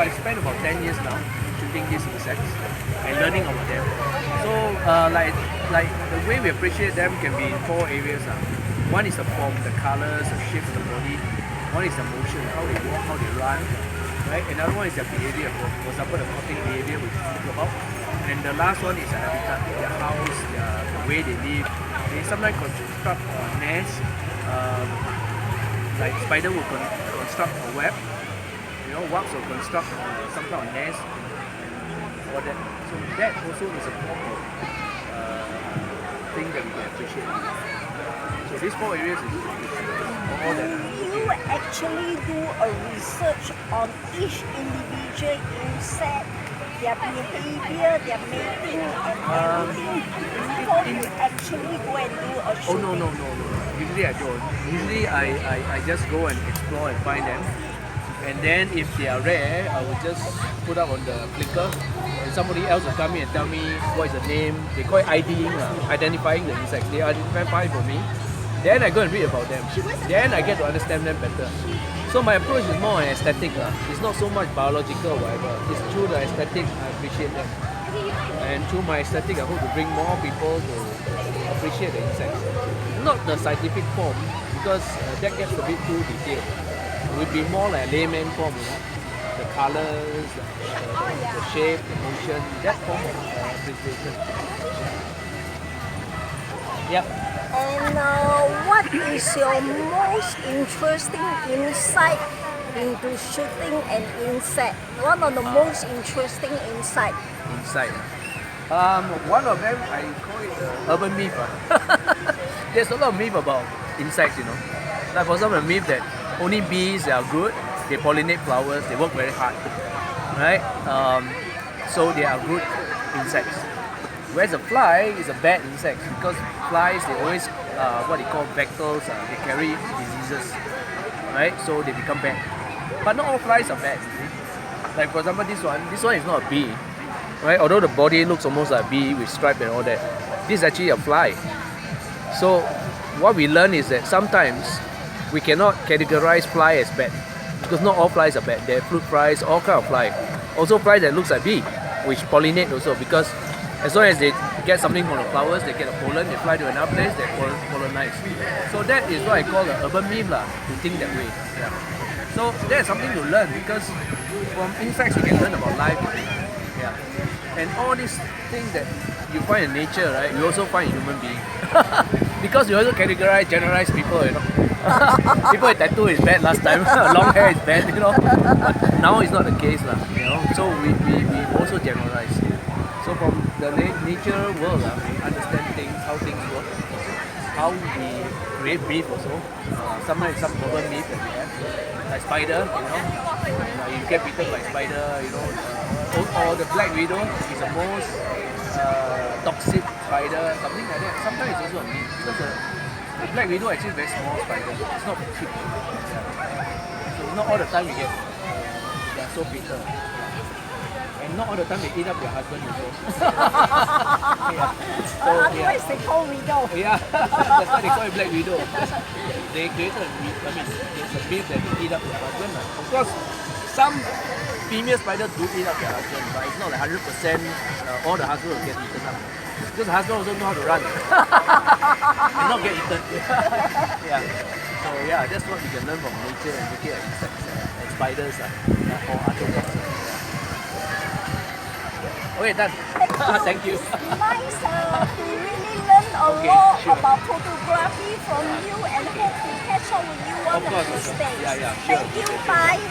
I spent about 10 years now shooting these insects and learning about them. So like the way we appreciate them can be in four areas. One is the form, the colors, the shape of the body. One is the motion, how they walk, how they run. Right? Another one is their behavior, for example the courting behavior which we spoke about. And the last one is the habitat, their house, the way they live. They sometimes construct nests. Like spider will construct a web, wasps will construct some kind of nest and all that. So that also is a form of thing that we can appreciate. So these four areas is all that. You actually do a research on each individual insect, their behavior, their mating, and everything before you actually go and do a shooting? Oh no. Usually I don't. Usually I just go and explore and find them. And then if they are rare, I will just put up on the Flickr and somebody else will come in and tell me what is the name. They call it IDing, identifying the insects. They identify for me. Then I go and read about them. Then I get to understand them better. So my approach is more on aesthetic. It's not so much biological or whatever. It's through the aesthetic I appreciate them. And through my aesthetic I hope to bring more people to appreciate the insects. Not the scientific form, because that gets a bit too detailed. It would be more like a layman form, the colors, the shape, the motion, that form of appreciation. Yep. And what is your most interesting insight into shooting an insect? One of the most interesting insight. One of them, I call it urban myth. There's a lot of myth about insects, Like for example, the myth that only bees are good, they pollinate flowers, they work very hard, right? So they are good insects. Whereas a fly is a bad insect because flies, they always, what they call vectors, they carry diseases, right? So they become bad. But not all flies are bad. Like for example, this one is not a bee, right? Although the body looks almost like a bee with stripe and all that, this is actually a fly. So what we learn is that sometimes we cannot categorize fly as bad because not all flies are bad. There are fruit flies, all kind of fly. Also flies that looks like bee, which pollinate also, because as long as they get something from the flowers, they get a pollen, they fly to another place, they pollinize. So that is what I call the urban myth, to think that way. Yeah. So that's something to learn, because from insects you can learn about life. Yeah. And all these things that you find in nature, right, you also find in human beings. Because you also generalize people, People with tattoo is bad last time, long hair is bad, But now it's not the case, So we also generalize. So from the nature world, we understand things, how things work, how we create myth also. Sometimes some urban myth that we have, like spider, you get bitten by spider, or the black widow is the most toxic spider, something like that. Sometimes it's also a myth, because the black widow actually is a very small spider. It's not big. So not all the time we get they are so bitter. And not all the time they eat up their husband also. Otherwise they call widow. Yeah, that's why they call it black widow. They created it's a myth that they eat up their husband. Of course, some female spiders do eat up their husband, but it's not like 100% all the husband will get eaten up. Because the husband also know how to run and not get eaten. Yeah. So yeah, that's what we can learn from nature and looking at insects and spiders or arthropods. Okay, done. Thank you. It's nice to really learn a lot about photography from you, and hope to catch up with you one of these days. Yeah, sure. Thank you, bye.